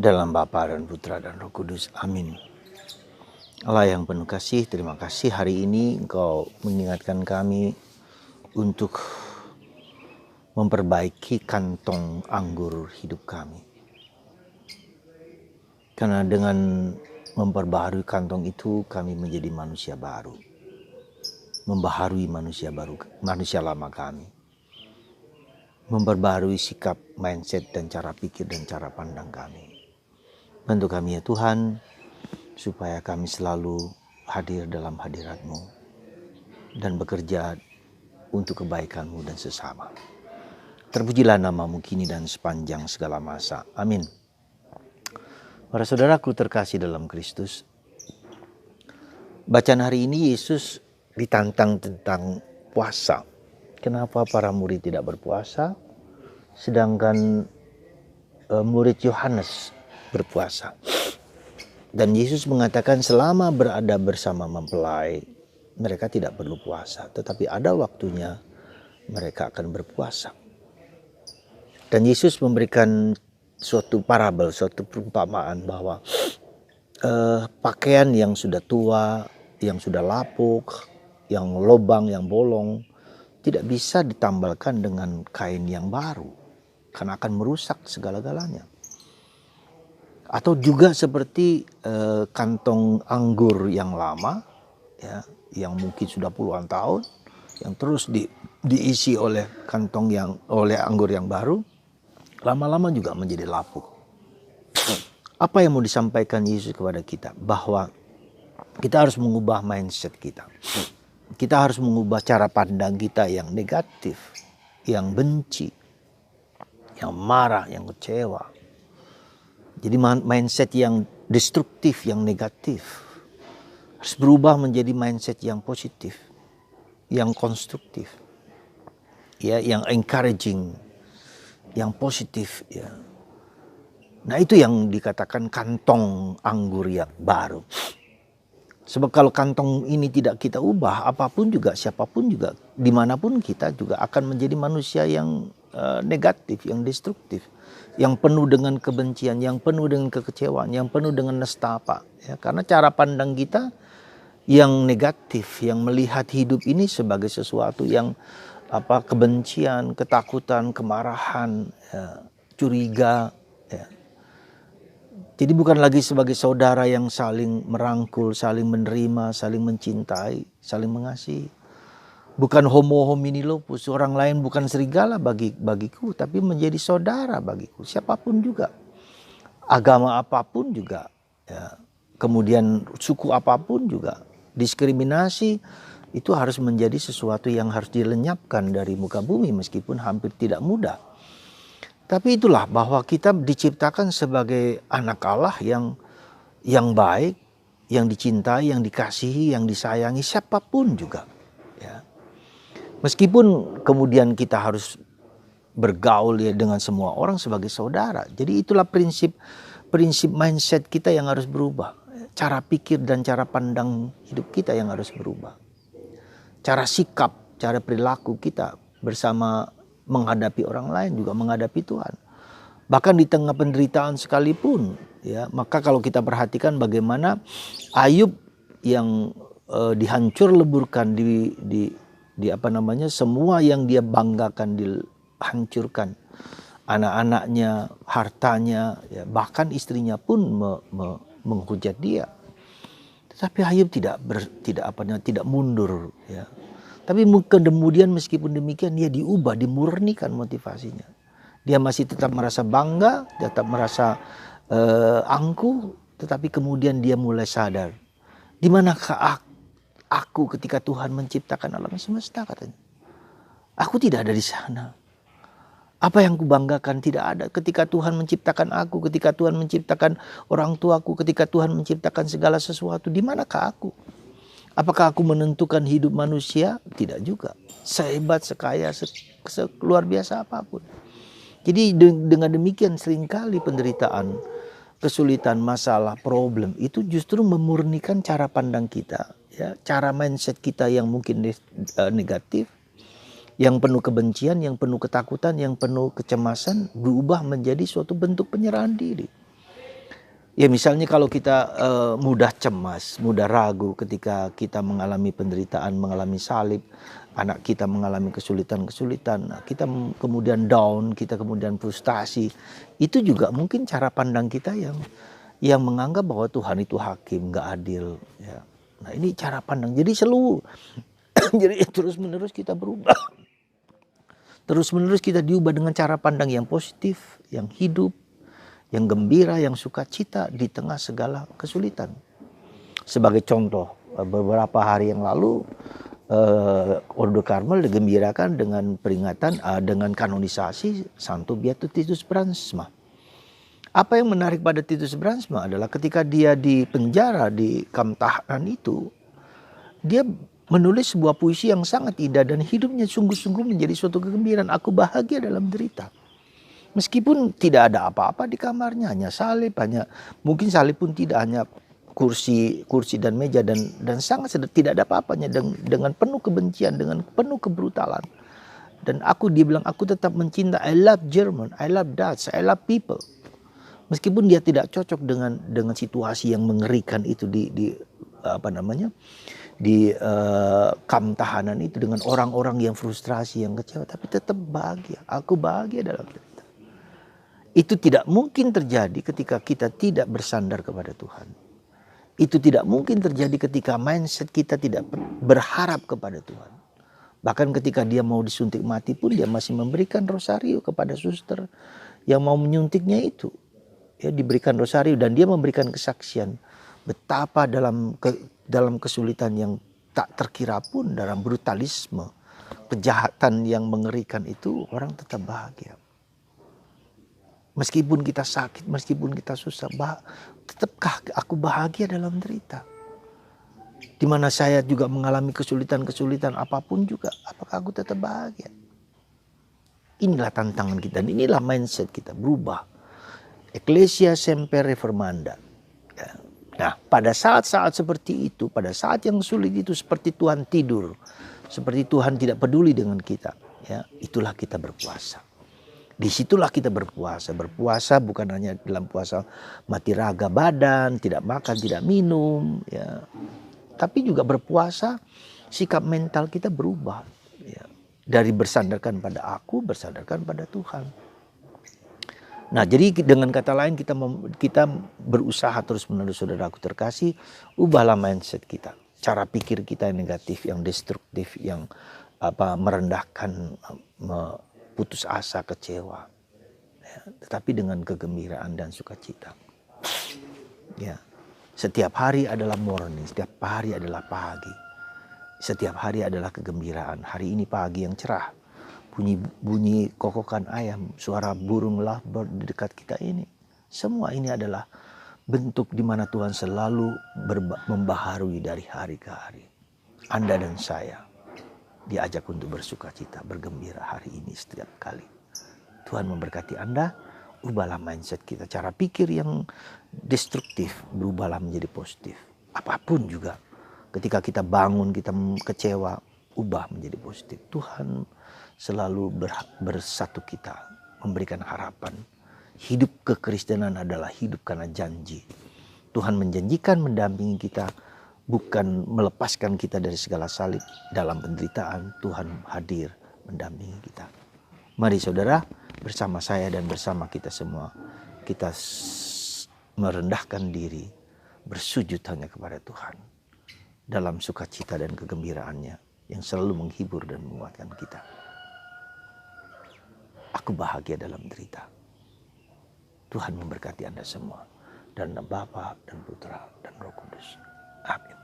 Dalam Bapa dan Putra dan Roh Kudus. Amin. Allah yang penuh kasih, terima kasih hari ini Engkau mengingatkan kami untuk memperbaiki kantong anggur hidup kami. Karena dengan memperbaharui kantong itu kami menjadi manusia baru. Membaharui manusia baru, manusia lama kami. Memperbaharui sikap, mindset, dan cara pikir dan cara pandang kami. Bantu kami ya Tuhan, supaya kami selalu hadir dalam hadirat-Mu dan bekerja untuk kebaikan-Mu dan sesama. Terpujilah nama-Mu kini dan sepanjang segala masa. Amin. Para saudaraku terkasih dalam Kristus, bacaan hari ini Yesus ditantang tentang puasa. Kenapa para murid tidak berpuasa, sedangkan murid Yohanes berpuasa? Dan Yesus mengatakan selama berada bersama mempelai, mereka tidak perlu puasa. Tetapi ada waktunya mereka akan berpuasa. Dan Yesus memberikan suatu parabel, suatu perumpamaan bahwa pakaian yang sudah tua, yang sudah lapuk, yang lobang, yang bolong, tidak bisa ditambalkan dengan kain yang baru. Karena akan merusak segala-galanya. Atau juga seperti kantong anggur yang lama, ya, yang mungkin sudah puluhan tahun, yang terus diisi oleh oleh anggur yang baru, lama-lama juga menjadi lapuk. Apa yang mau disampaikan Yesus kepada kita? Bahwa kita harus mengubah mindset kita. Kita harus mengubah cara pandang kita yang negatif, yang benci, yang marah, yang kecewa. Jadi mindset yang destruktif, yang negatif harus berubah menjadi mindset yang positif, yang konstruktif, ya, yang encouraging, yang positif, ya. Nah, itu yang dikatakan kantong anggur yang baru. Sebab kalau kantong ini tidak kita ubah, apapun juga, siapapun juga, dimanapun kita juga akan menjadi manusia yang negatif, yang destruktif, yang penuh dengan kebencian, yang penuh dengan kekecewaan, yang penuh dengan nestapa. Ya, karena cara pandang kita yang negatif, yang melihat hidup ini sebagai sesuatu yang kebencian, ketakutan, kemarahan, ya, curiga. Ya. Jadi bukan lagi sebagai saudara yang saling merangkul, saling menerima, saling mencintai, saling mengasihi. Bukan homo homini lupus, orang lain bukan serigala bagiku, tapi menjadi saudara bagiku. Siapapun juga, agama apapun juga, ya. Kemudian suku apapun juga, diskriminasi itu harus menjadi sesuatu yang harus dilenyapkan dari muka bumi meskipun hampir tidak mudah. Tapi itulah bahwa kita diciptakan sebagai anak Allah yang baik, yang dicintai, yang dikasihi, yang disayangi siapapun juga. Ya. Meskipun kemudian kita harus bergaul ya dengan semua orang sebagai saudara. Jadi itulah prinsip mindset kita yang harus berubah. Cara pikir dan cara pandang hidup kita yang harus berubah. Cara sikap, cara perilaku kita bersama menghadapi orang lain juga menghadapi Tuhan. Bahkan di tengah penderitaan sekalipun, ya, maka kalau kita perhatikan bagaimana Ayub yang dihancur leburkan semua yang dia banggakan dihancurkan, anak-anaknya, hartanya, ya, bahkan istrinya pun menghujat dia. Tetapi Ayub tidak mundur, ya. Tapi kemudian meskipun demikian dia diubah, dimurnikan motivasinya. Dia masih tetap merasa bangga, tetap merasa angkuh, tetapi kemudian dia mulai sadar. Di manakah aku ketika Tuhan menciptakan alam semesta, katanya. Aku tidak ada di sana. Apa yang kubanggakan tidak ada ketika Tuhan menciptakan aku, ketika Tuhan menciptakan orang tuaku, ketika Tuhan menciptakan segala sesuatu. Di manakah aku? Apakah aku menentukan hidup manusia? Tidak juga. Sehebat, sekaya, luar biasa apapun. Jadi dengan demikian seringkali penderitaan, kesulitan, masalah, problem itu justru memurnikan cara pandang kita. Ya, cara mindset kita yang mungkin negatif, yang penuh kebencian, yang penuh ketakutan, yang penuh kecemasan berubah menjadi suatu bentuk penyerahan diri. Ya misalnya kalau kita mudah cemas, mudah ragu ketika kita mengalami penderitaan, mengalami salib, anak kita mengalami kesulitan-kesulitan, kita kemudian down, kita kemudian frustasi, itu juga mungkin cara pandang kita yang menganggap bahwa Tuhan itu hakim, nggak adil. Ya. Nah ini cara pandang. Jadi jadi terus menerus kita berubah. Terus menerus kita diubah dengan cara pandang yang positif, yang hidup, yang gembira, yang sukacita di tengah segala kesulitan. Sebagai contoh, beberapa hari yang lalu Ordo Karmel digembirakan dengan peringatan dengan kanonisasi Santo Beatus Titus Bransma. Apa yang menarik pada Titus Bransma adalah ketika dia di penjara di kamp tahanan itu, dia menulis sebuah puisi yang sangat indah dan hidupnya sungguh-sungguh menjadi suatu kegembiraan. Aku bahagia dalam derita. Meskipun tidak ada apa-apa di kamarnya, hanya salib, mungkin salib pun tidak, hanya kursi dan meja dan sangat tidak ada apa-apanya dengan penuh kebencian, dengan penuh kebrutalan. Dan dia bilang aku tetap mencinta. I love German, I love Dutch, I love people. Meskipun dia tidak cocok dengan situasi yang mengerikan itu di kamp tahanan itu, dengan orang-orang yang frustrasi, yang kecewa, tapi tetap bahagia. Aku bahagia dalam derita. Itu tidak mungkin terjadi ketika kita tidak bersandar kepada Tuhan. Itu tidak mungkin terjadi ketika mindset kita tidak berharap kepada Tuhan. Bahkan ketika dia mau disuntik mati pun dia masih memberikan rosario kepada suster yang mau menyuntiknya itu. Ya, diberikan rosario dan dia memberikan kesaksian betapa dalam kesulitan yang tak terkira pun, dalam brutalisme, kejahatan yang mengerikan itu, orang tetap bahagia. Meskipun kita sakit, meskipun kita susah, tetapkah aku bahagia dalam derita? Di mana saya juga mengalami kesulitan-kesulitan apapun juga, apakah aku tetap bahagia? Inilah tantangan kita, inilah mindset kita, berubah. Ecclesia semper reformanda. Ya. Nah, pada saat-saat seperti itu, pada saat yang sulit itu, seperti Tuhan tidur, seperti Tuhan tidak peduli dengan kita, ya, itulah kita berpuasa. Disitulah kita berpuasa. Berpuasa bukan hanya dalam puasa mati raga badan, tidak makan, tidak minum, ya. Tapi juga berpuasa, sikap mental kita berubah, ya. Dari bersandarkan pada aku, bersandarkan pada Tuhan. Nah, jadi dengan kata lain kita berusaha terus-menerus, saudaraku terkasih, ubahlah mindset kita. Cara pikir kita yang negatif, yang destruktif, yang merendahkan, putus asa, kecewa. Ya, tetapi dengan kegembiraan dan sukacita. Ya. Setiap hari adalah morning, setiap hari adalah pagi. Setiap hari adalah kegembiraan. Hari ini pagi yang cerah. Bunyi kokokan ayam, suara burung lovebird di dekat kita ini. Semua ini adalah bentuk di mana Tuhan selalu membaharui dari hari ke hari. Anda dan saya diajak untuk bersukacita, bergembira hari ini setiap kali. Tuhan memberkati Anda, ubahlah mindset kita. Cara pikir yang destruktif, berubahlah menjadi positif. Apapun juga, ketika kita bangun, kita kecewa, ubah menjadi positif. Tuhan selalu bersatu kita, memberikan harapan. Hidup kekristenan adalah hidup karena janji. Tuhan menjanjikan mendampingi kita, bukan melepaskan kita dari segala salib. Dalam penderitaan, Tuhan hadir mendampingi kita. Mari saudara, bersama saya dan bersama kita semua, kita merendahkan diri, bersujud hanya kepada Tuhan. Dalam sukacita dan kegembiraannya yang selalu menghibur dan menguatkan kita. Aku bahagia dalam derita. Tuhan memberkati Anda semua. Dan Bapa dan Putra dan Roh Kudus. Amin.